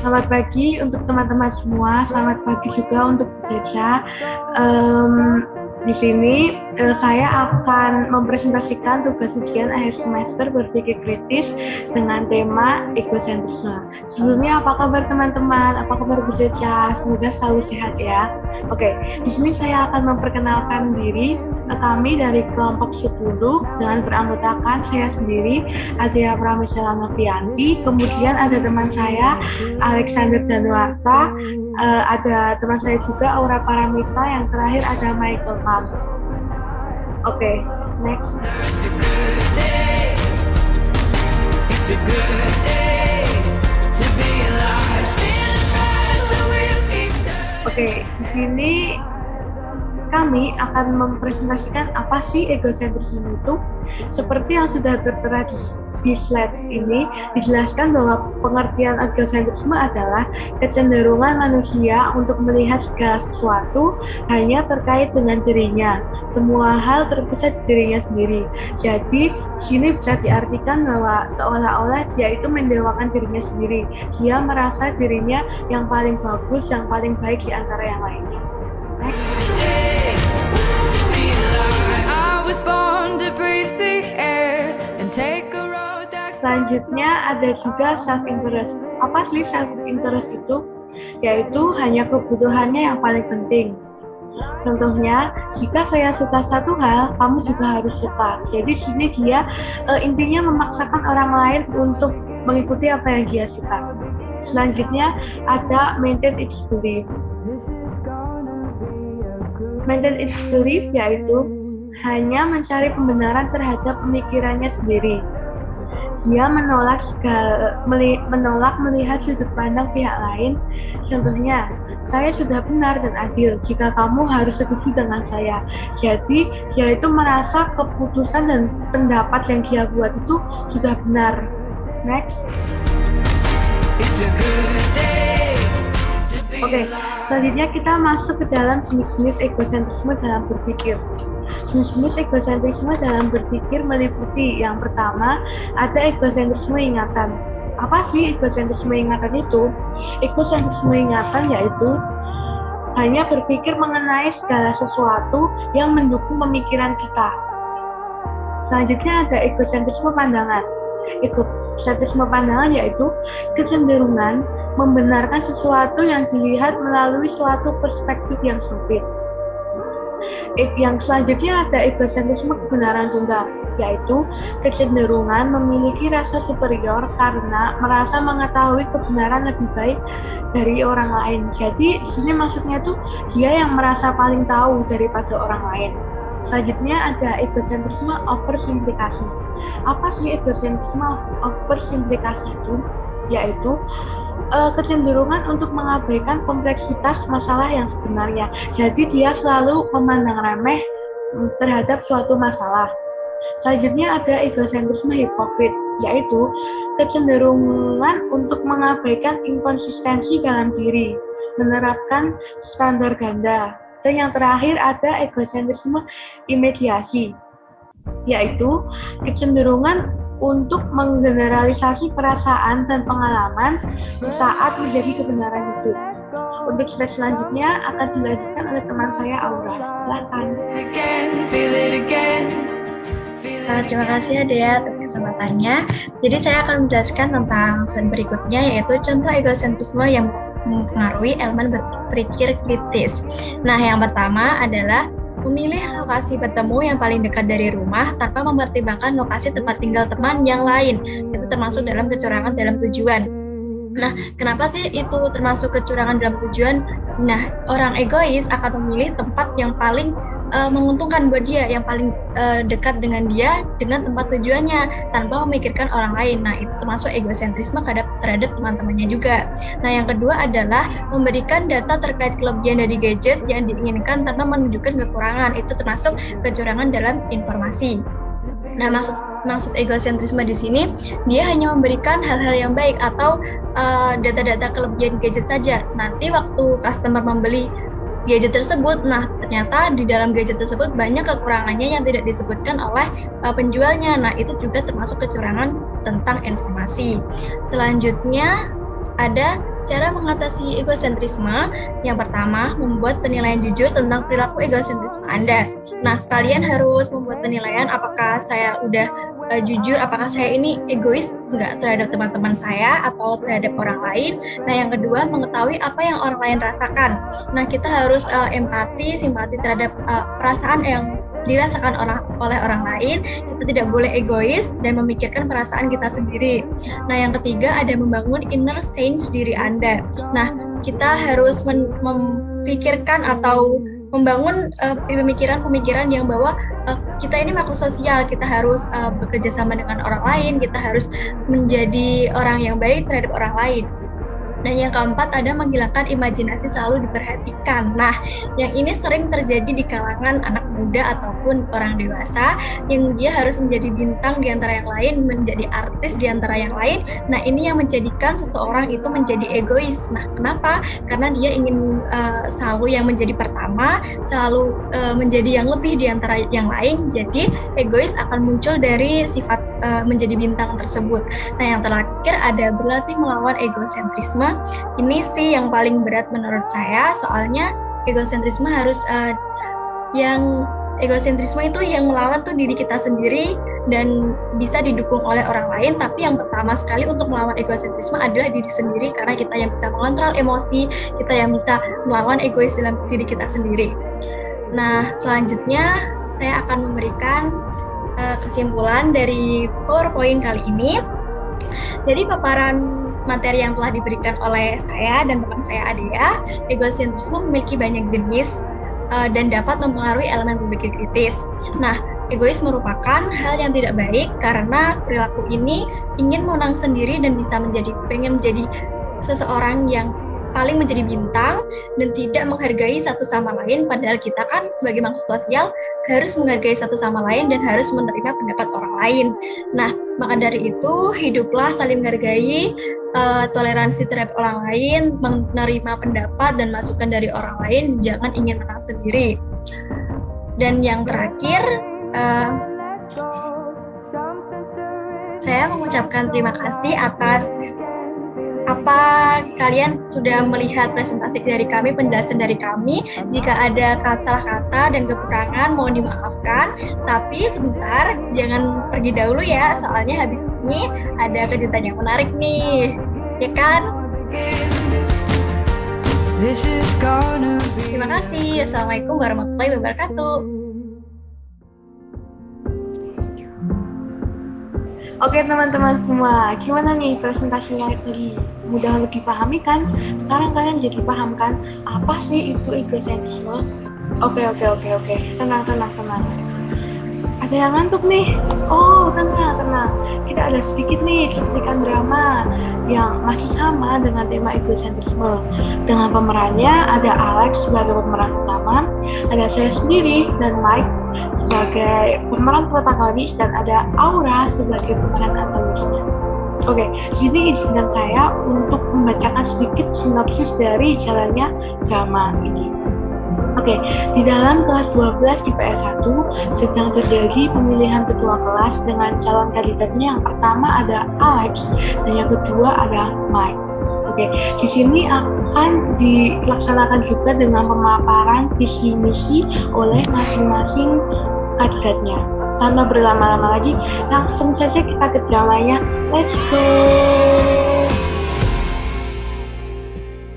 Selamat pagi untuk teman-teman semua. Selamat pagi juga untuk Bu Seca. Di sini saya akan mempresentasikan tugas ujian akhir semester berpikir kritis dengan tema egosentrisme. Sebelumnya apa kabar teman-teman? Apa kabar Bu Seca? Semoga selalu sehat ya. Oke, di sini saya akan memperkenalkan diri. Kami dari kelompok 10 dengan beranggotakan saya sendiri, Adea Pramesela Novianti, kemudian ada teman saya Alexander Danuarta, ada teman saya juga Aura Paramita, yang terakhir ada Michael Pham. Oke, next. Oke, di sini kami akan mempresentasikan apa sih egosentrisme itu. Seperti yang sudah tertera di slide ini, dijelaskan bahwa pengertian egosentrisme adalah kecenderungan manusia untuk melihat segala sesuatu hanya terkait dengan dirinya. Semua hal terpusat di dirinya sendiri. Jadi, di sini bisa diartikan bahwa seolah-olah dia itu mendewakan dirinya sendiri. Dia merasa dirinya yang paling bagus, yang paling baik di antara yang lainnya. Next. Selanjutnya ada juga self-interest. Apa sih self-interest itu? Yaitu hanya kebutuhannya yang paling penting. Contohnya, jika saya suka satu hal, kamu juga harus suka. Jadi sini dia intinya memaksakan orang lain untuk mengikuti apa yang dia suka. Selanjutnya ada maintain its belief. Maintain its belief yaitu hanya mencari pembenaran terhadap pemikirannya sendiri. Dia menolak melihat sudut pandang pihak lain. Contohnya, saya sudah benar dan adil jika kamu harus setuju dengan saya. Jadi, dia itu merasa keputusan dan pendapat yang dia buat itu sudah benar. Next. Oke, selanjutnya kita masuk ke dalam jenis-jenis egosentrisme dalam berpikir. Jenis-jenis egosentrisme dalam berpikir meliputi yang pertama, ada egosentrisme ingatan. Apa sih egosentrisme ingatan itu? Egosentrisme ingatan yaitu hanya berpikir mengenai segala sesuatu yang mendukung pemikiran kita. Selanjutnya ada egosentrisme pandangan. Egosentrisme pandangan yaitu kecenderungan membenarkan sesuatu yang dilihat melalui suatu perspektif yang sempit. Yang selanjutnya ada egosentrisme kebenaran tunggal, yaitu kecenderungan memiliki rasa superior karena merasa mengetahui kebenaran lebih baik dari orang lain. Jadi di sini maksudnya tuh dia yang merasa paling tahu daripada orang lain. Selanjutnya ada egosentrisme oversimplifikasi. Apa sih egosentrisme oversimplifikasi itu? Yaitu kecenderungan untuk mengabaikan kompleksitas masalah yang sebenarnya. Jadi dia selalu memandang remeh terhadap suatu masalah. Selanjutnya ada egosentrisme hipokrit, yaitu kecenderungan untuk mengabaikan inkonsistensi dalam diri, menerapkan standar ganda. Dan yang terakhir ada egosentrisme imediasi, yaitu kecenderungan untuk menggeneralisasi perasaan dan pengalaman saat menjadi kebenaran hidup. Untuk slide selanjutnya akan dilanjutkan oleh teman saya Aura. Silakan. Terima kasih Adea atas kesempatannya. Jadi saya akan menjelaskan tentang slide berikutnya, yaitu contoh egosentrisme yang mempengaruhi elemen berpikir kritis. Nah, yang pertama adalah memilih lokasi bertemu yang paling dekat dari rumah tanpa mempertimbangkan lokasi tempat tinggal teman yang lain. Itu termasuk dalam kecurangan dalam tujuan. Nah, kenapa sih itu termasuk kecurangan dalam tujuan? Nah, orang egois akan memilih tempat yang paling menguntungkan buat dia, yang paling dekat dengan dia, dengan tempat tujuannya, tanpa memikirkan orang lain. Nah, itu termasuk egosentrisme terhadap teman-temannya juga. Nah, yang kedua adalah memberikan data terkait kelebihan dari gadget yang diinginkan tanpa menunjukkan kekurangan. Itu termasuk kecurangan dalam informasi. Nah, maksud egosentrisme di sini, dia hanya memberikan hal-hal yang baik atau data-data kelebihan gadget saja. Nanti waktu customer membeli gadget tersebut, nah ternyata di dalam gadget tersebut banyak kekurangannya yang tidak disebutkan oleh penjualnya. Nah, itu juga termasuk kecurangan tentang informasi. Selanjutnya ada Cara mengatasi egosentrisme, yang pertama, membuat penilaian jujur tentang perilaku egosentrisme Anda. Nah, kalian harus membuat penilaian apakah saya udah jujur, apakah saya ini egois nggak terhadap teman-teman saya atau terhadap orang lain. Nah, yang kedua, mengetahui apa yang orang lain rasakan. Nah, kita harus empati, simpati terhadap perasaan yang dirasakan oleh orang lain. Kita tidak boleh egois dan memikirkan perasaan kita sendiri. Nah, yang ketiga ada membangun inner sense diri Anda. Nah, kita harus memikirkan atau membangun pemikiran-pemikiran yang bahwa kita ini makhluk sosial, kita harus bekerja sama dengan orang lain, kita harus menjadi orang yang baik terhadap orang lain. Dan yang keempat ada menghilangkan imajinasi selalu diperhatikan. Nah, yang ini sering terjadi di kalangan anak muda ataupun orang dewasa yang dia harus menjadi bintang di antara yang lain, menjadi artis di antara yang lain. Nah, ini yang menjadikan seseorang itu menjadi egois. Nah, kenapa? Karena dia ingin selalu yang menjadi pertama, selalu menjadi yang lebih di antara yang lain. Jadi, egois akan muncul dari sifat menjadi bintang tersebut. Nah, yang terakhir ada berlatih melawan egosentrisme. Ini sih yang paling berat menurut saya, soalnya egosentrisme harus egosentrisme itu yang melawan tuh diri kita sendiri dan bisa didukung oleh orang lain, tapi yang pertama sekali untuk melawan egosentrisme adalah diri sendiri, karena kita yang bisa mengontrol emosi, kita yang bisa melawan egois dalam diri kita sendiri. Nah, selanjutnya saya akan memberikan kesimpulan dari PowerPoint kali ini. Jadi paparan materi yang telah diberikan oleh saya dan teman saya Adea, egosentrisme memiliki banyak jenis dan dapat mempengaruhi elemen berpikir kritis. Nah, egois merupakan hal yang tidak baik karena perilaku ini ingin menang sendiri dan pengen menjadi seseorang yang paling menjadi bintang dan tidak menghargai satu sama lain, padahal kita kan sebagai makhluk sosial harus menghargai satu sama lain dan harus menerima pendapat orang lain. Nah, maka dari itu hiduplah saling menghargai, toleransi terhadap orang lain, menerima pendapat dan masukan dari orang lain, jangan ingin menang sendiri. Dan yang terakhir, saya mengucapkan terima kasih atas kalian sudah melihat presentasi dari kami, penjelasan dari kami. Jika ada salah kata dan kekurangan, mohon dimaafkan. Tapi sebentar, jangan pergi dahulu ya, soalnya habis ini ada kejutan yang menarik nih, ya kan? Terima kasih. Assalamualaikum warahmatullahi wabarakatuh. Oke teman-teman semua, gimana nih presentasinya tadi? Mudah dipahami kan? Sekarang kalian jadi paham kan apa sih itu egosentrisme? Oke. Tenang. Ada yang ngantuk nih? Oh, tenang. Kita ada sedikit nih cuplikan drama yang masih sama dengan tema egosentrisme. Dengan pemerannya ada Alex sebagai pemeran utama, ada saya sendiri dan Mike sebagai pemeran protagonis, dan ada Aura sebagai pemeran antagonisnya. Oke, sini izinkan saya untuk membacakan sedikit sinopsis dari jalannya drama ini. Oke, di dalam kelas 12 IPS 1 sedang terjadi pemilihan ketua kelas dengan calon kandidatnya. Yang pertama ada Alex dan yang kedua ada Mike. Oke, di sini akan dilaksanakan juga dengan pemaparan visi misi oleh masing-masing kandidatnya. Tanpa berlama-lama lagi, langsung saja kita ke dramanya. Let's go!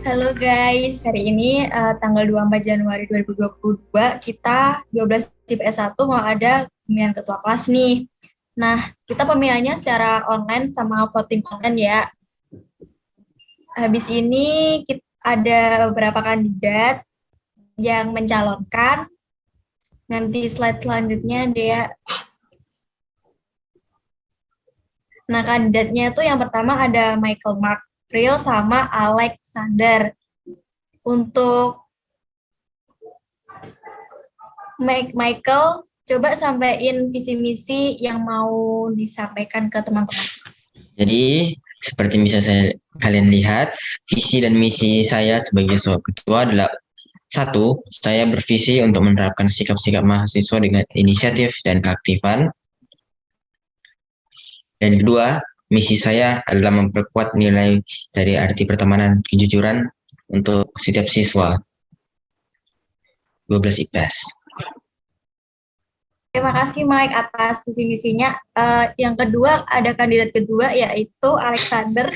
Halo guys, hari ini tanggal 24 Januari 2022, kita 12 IPS 1 mau ada pemilihan ketua kelas nih. Nah, kita pemilihannya secara online sama voting online ya. Habis ini ada beberapa kandidat yang mencalonkan. Nanti slide selanjutnya dia. Nah, kandidatnya itu yang pertama ada Michael Mark April sama Alexander. Untuk Michael, coba sampaikan visi misi yang mau disampaikan ke teman-teman. Jadi, seperti bisa kalian lihat, visi dan misi saya sebagai ketua adalah: 1. Saya bervisi untuk menerapkan sikap-sikap mahasiswa dengan inisiatif dan keaktifan. Dan kedua, misi saya adalah memperkuat nilai dari arti pertemanan kejujuran untuk setiap siswa 12 IPS. Terima kasih Mike atas visi misinya. Yang kedua, ada kandidat kedua yaitu Alexander.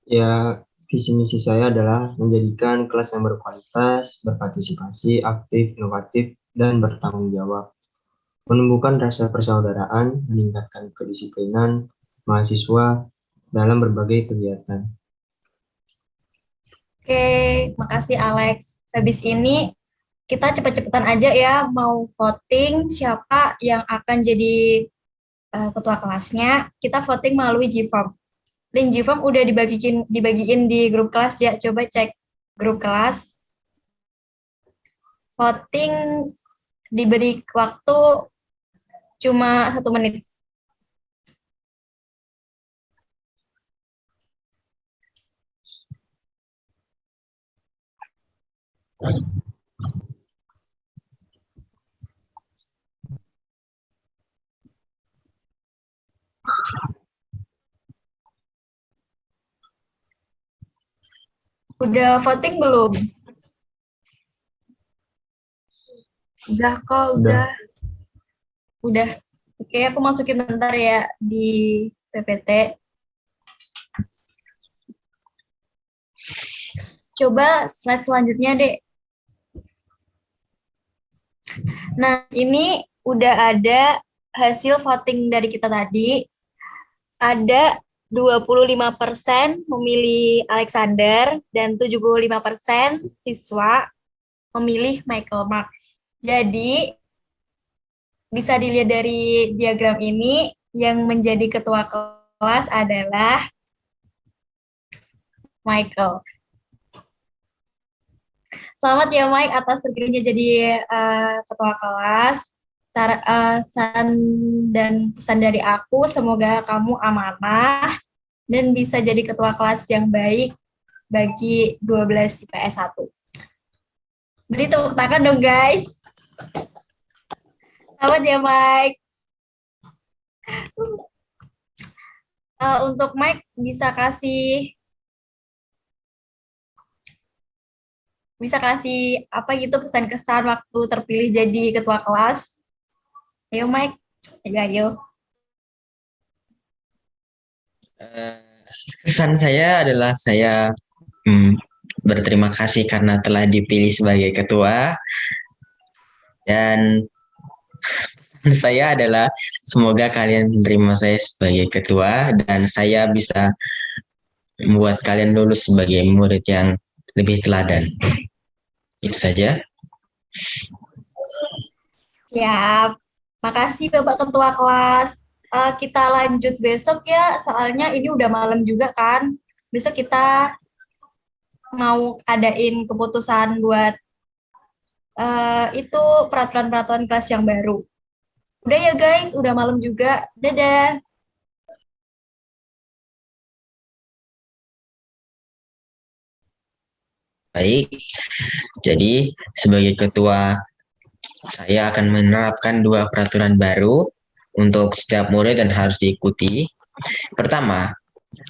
Ya, visi misi saya adalah menjadikan kelas yang berkualitas, berpartisipasi, aktif, inovatif, dan bertanggung jawab. Menumbuhkan rasa persaudaraan, meningkatkan kedisiplinan mahasiswa dalam berbagai kegiatan. Oke, makasih Alex. Habis ini kita cepet-cepetan aja ya mau voting siapa yang akan jadi ketua kelasnya. Kita voting melalui Gform. Link Gform udah dibagiin di grup kelas ya. Coba cek grup kelas. Voting diberi waktu cuma 1 menit. Udah voting belum? Udah kok, Udah. Udah. Oke, aku masukin bentar ya di PPT. Coba slide selanjutnya, Dek. Nah, ini udah ada hasil voting dari kita tadi. Ada 25% memilih Alexander dan 75% siswa memilih Michael Mark. Jadi, bisa dilihat dari diagram ini, yang menjadi ketua kelas adalah Michael. Selamat ya Mike atas terpilihnya jadi ketua kelas. Saran dan pesan dari aku, semoga kamu amanah dan bisa jadi ketua kelas yang baik bagi 12 IPS 1. Beri tepuk tangan dong guys. Selamat ya Mike. Untuk Mike bisa kasih apa gitu pesan kesan waktu terpilih jadi ketua kelas? Ayo Mike, ayo. Kesan saya adalah saya berterima kasih karena telah dipilih sebagai ketua, dan pesan saya adalah semoga kalian menerima saya sebagai ketua dan saya bisa membuat kalian lulus sebagai murid yang lebih teladan. Itu saja. Siap. Makasih Bapak Ketua kelas. Kita lanjut besok ya, soalnya ini udah malam juga kan. Besok kita mau adain keputusan buat itu peraturan-peraturan kelas yang baru. Udah ya guys, udah malam juga. Dadah. Baik, jadi sebagai ketua saya akan menerapkan 2 peraturan baru untuk setiap murid dan harus diikuti. Pertama,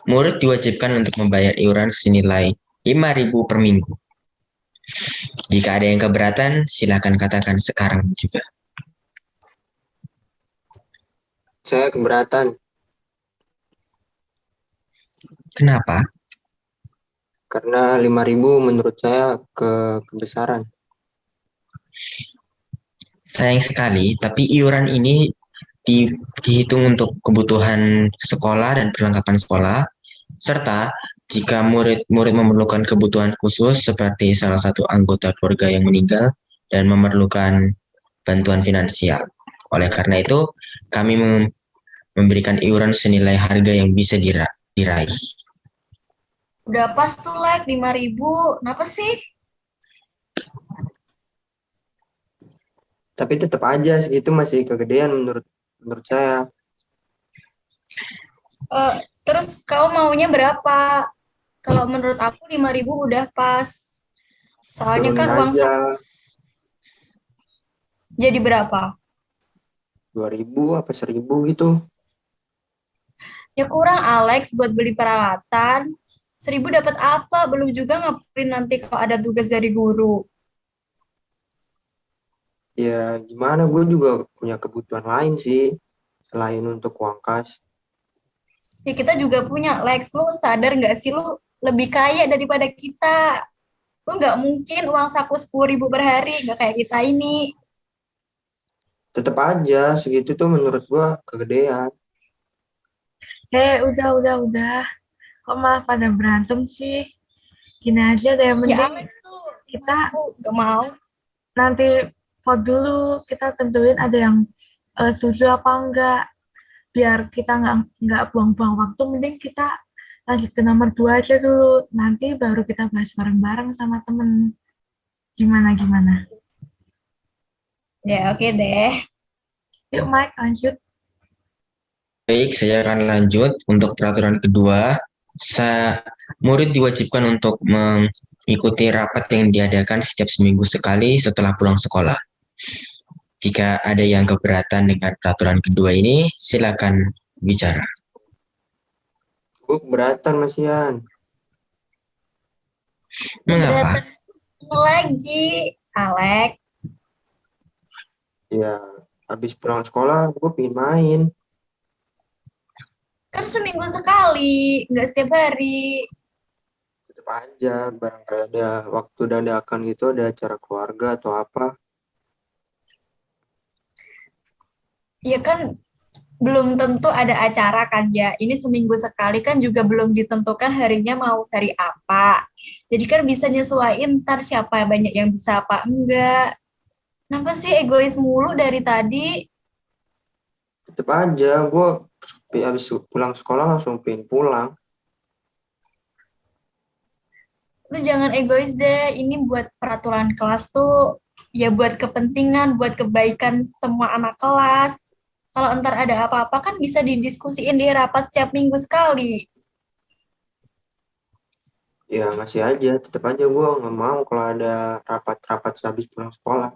murid diwajibkan untuk membayar iuran senilai 5.000 per minggu. Jika ada yang keberatan, silakan katakan sekarang juga. Saya keberatan Kenapa? karena 5.000 menurut saya kebesaran. Sayang sekali, tapi iuran ini dihitung untuk kebutuhan sekolah dan perlengkapan sekolah, serta jika murid-murid memerlukan kebutuhan khusus seperti salah satu anggota keluarga yang meninggal dan memerlukan bantuan finansial. Oleh karena itu, kami memberikan iuran senilai harga yang bisa diraih. Udah pas tuh like 5.000. Kenapa sih? Tapi tetap aja segitu masih kegedean menurut saya. Terus kau maunya berapa? Kalau menurut aku 5.000 udah pas. Soalnya kan uang aja. Jadi berapa? 2.000 apa 1.000 gitu. Ya kurang Alex buat beli peralatan. 1.000 dapat apa? Belum juga ngeprint nanti kalau ada tugas dari guru. Ya gimana, gue juga punya kebutuhan lain sih selain untuk uang kas. Ya kita juga punya Lex. Lu sadar nggak sih lu lebih kaya daripada kita? Lu nggak mungkin uang saku 10.000 per hari, nggak kayak kita ini. Tetap aja segitu tuh menurut gue kegedean. Udah. Kok malah pada berantem sih? Gini aja deh, Ya mending Alex tuh kita nggak mau. nanti vote dulu, kita tentuin ada yang setuju apa enggak. Biar kita nggak buang-buang waktu, mending kita lanjut ke nomor 2 aja dulu. Nanti baru kita bahas bareng-bareng sama temen. Gimana? Ya oke deh. Yuk Mike, lanjut. Baik, saya akan lanjut untuk peraturan kedua. Murid diwajibkan untuk mengikuti rapat yang diadakan setiap seminggu sekali setelah pulang sekolah. Jika ada yang keberatan dengan peraturan kedua ini, silakan bicara. Gue keberatan Mas Ian. Mengapa? Keberatan lagi, Alex. Ya habis pulang sekolah gue pengen main. Kan seminggu sekali, nggak setiap hari. Tetap aja barangkali ada waktu dadakan gitu, ada acara keluarga atau apa. Ya kan belum tentu ada acara kan ya. Ini seminggu sekali kan juga belum ditentukan harinya mau hari apa. Jadi kan bisa nyesuaiin ntar siapa banyak yang bisa apa enggak. Kenapa sih egois mulu dari tadi? Tetap aja gue habis pulang sekolah langsung pengen pulang. Lu jangan egois deh. Ini buat peraturan kelas tuh ya buat kepentingan, buat kebaikan semua anak kelas. Kalau ntar ada apa-apa kan bisa didiskusiin di rapat setiap minggu sekali. Ya masih aja, tetap aja gue nggak mau kalau ada rapat-rapat habis pulang sekolah.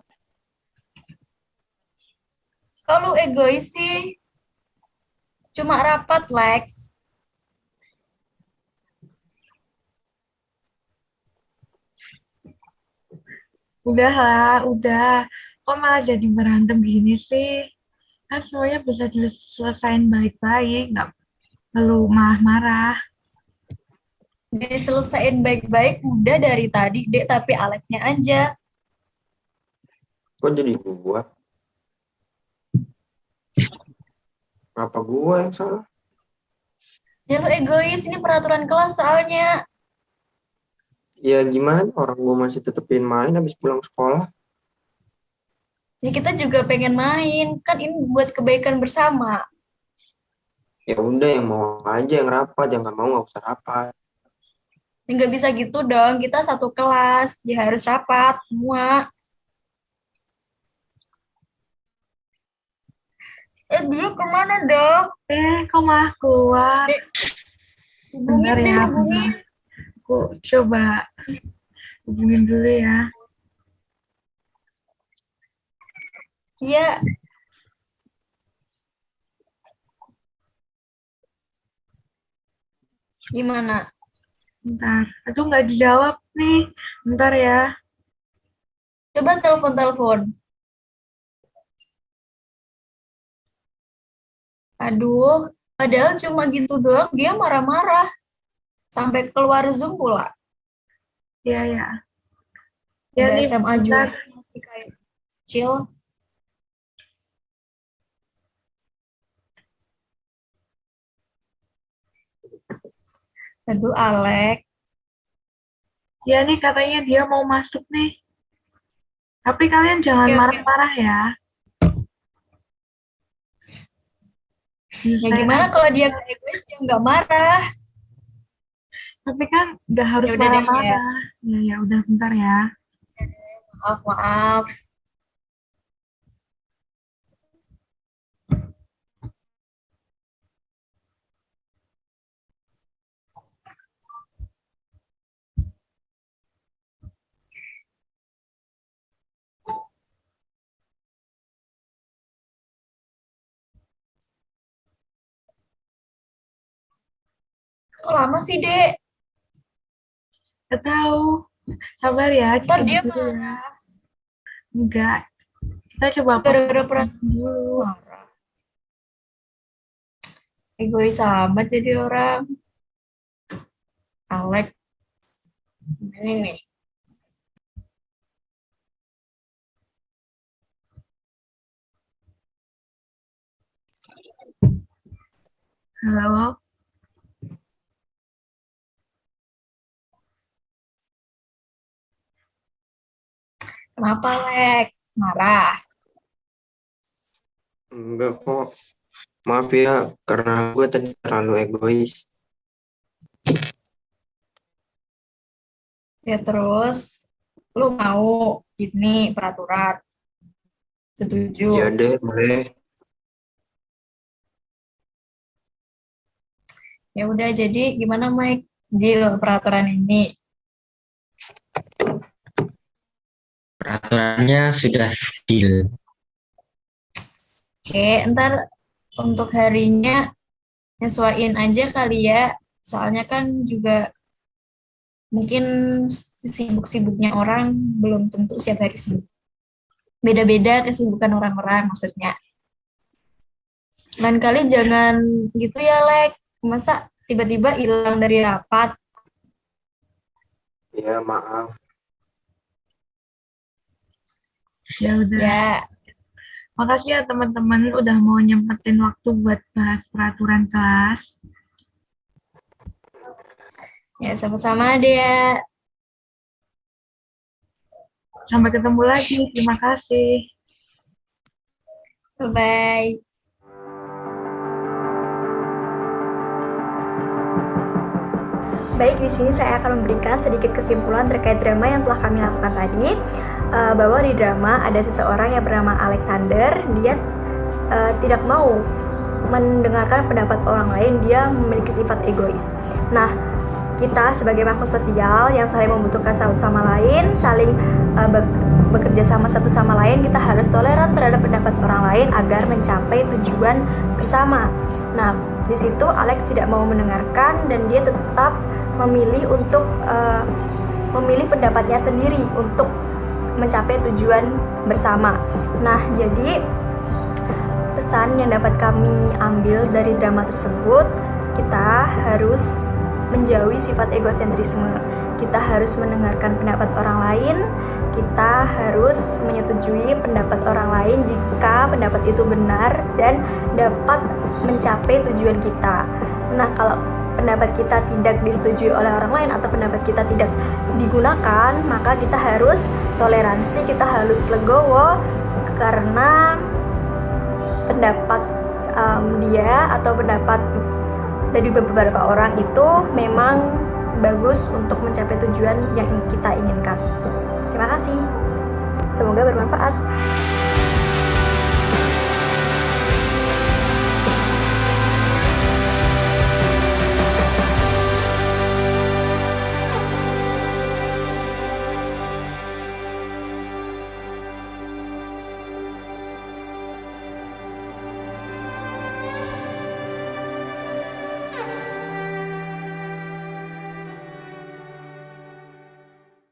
Kalau egois sih cuma rapat, Lex. Udah. Kok malah jadi berantem gini sih? Kan semuanya bisa diselesain baik-baik, nggak perlu marah-marah. Diselesain baik-baik udah dari tadi, Dek, tapi Alexnya aja. Kok jadi gue? Apa gue yang salah? Ya lu egois, ini peraturan kelas soalnya. Ya gimana, orang gue masih tetepin main habis pulang sekolah. Ya kita juga pengen main, kan ini buat kebaikan bersama. Ya udah, yang mau aja yang rapat, yang nggak mau nggak usah rapat. Ya nggak bisa gitu dong, kita satu kelas, ya harus rapat semua. Dia kemana dong? Kok malah keluar? Dek, Bentar hubungin deh, ya, bentar. hubungin. Aku coba hubungin dulu ya. Iya, gimana? Bentar. Aduh, nggak dijawab nih. Bentar ya. Coba telepon-telepon. Aduh, padahal cuma gitu doang, dia marah-marah. Sampai keluar Zoom pula. Ya. Ya Udah nih, SMA bentar. juga masih kayak chill. Aduh, Alex. Ya nih, katanya dia mau masuk nih. Tapi kalian jangan Oke, oke. marah-marah ya. Ya Nyelesain gimana aja. kalau dia nggak egois, dia nggak marah. Tapi kan nggak harus Ya udah deh ya. marah-marah. Ya, udah bentar ya. Maaf, maaf. Kok lama sih, Dek? Gak tahu. Sabar ya. Ntar kita dia dulu ya. marah. Enggak. Kita coba Gara-gara fokus dulu. marah. Egois amat jadi orang. Alex. Ini nih. Halo. Kenapa, Lex? Marah. Enggak kok. Maaf ya, karena gue tadi terlalu egois. Ya terus, lu mau ini peraturan? Setuju? Ya deh, boleh. Ya udah, jadi gimana, Mike? Deal peraturan ini. Peraturannya sudah deal. Oke, ntar untuk harinya nyesuaiin aja kali ya. Soalnya kan juga mungkin sibuk-sibuknya orang belum tentu setiap hari sibuk. Beda-beda kesibukan orang-orang maksudnya. Lain kali jangan gitu ya, Lek. Masa tiba-tiba hilang dari rapat? Ya, maaf. Ya udah. Ya, Makasih ya teman-teman udah mau nyempetin waktu buat bahas peraturan kelas. ya sama-sama deh ya. Sampai ketemu lagi. Terima kasih. Bye-bye. Baik, di sini saya akan memberikan sedikit kesimpulan terkait drama yang telah kami lakukan tadi. Bahwa di drama ada seseorang yang bernama Alexander. Dia tidak mau mendengarkan pendapat orang lain. Dia memiliki sifat egois. Nah, kita sebagai makhluk sosial yang saling membutuhkan satu sama lain, saling bekerja sama satu sama lain, kita harus toleran terhadap pendapat orang lain agar mencapai tujuan bersama. Nah, di situ Alex tidak mau mendengarkan dan dia tetap memilih untuk memilih pendapatnya sendiri untuk mencapai tujuan bersama. Nah, jadi pesan yang dapat kami ambil dari drama tersebut, kita harus menjauhi sifat egosentrisme. Kita harus mendengarkan pendapat orang lain, kita harus menyetujui pendapat orang lain jika pendapat itu benar dan dapat mencapai tujuan kita. Nah, kalau pendapat kita tidak disetujui oleh orang lain atau pendapat kita tidak digunakan, maka kita harus toleransi, kita harus legowo karena pendapat dia atau pendapat dari beberapa orang itu memang bagus untuk mencapai tujuan yang kita inginkan. Terima kasih. Semoga bermanfaat.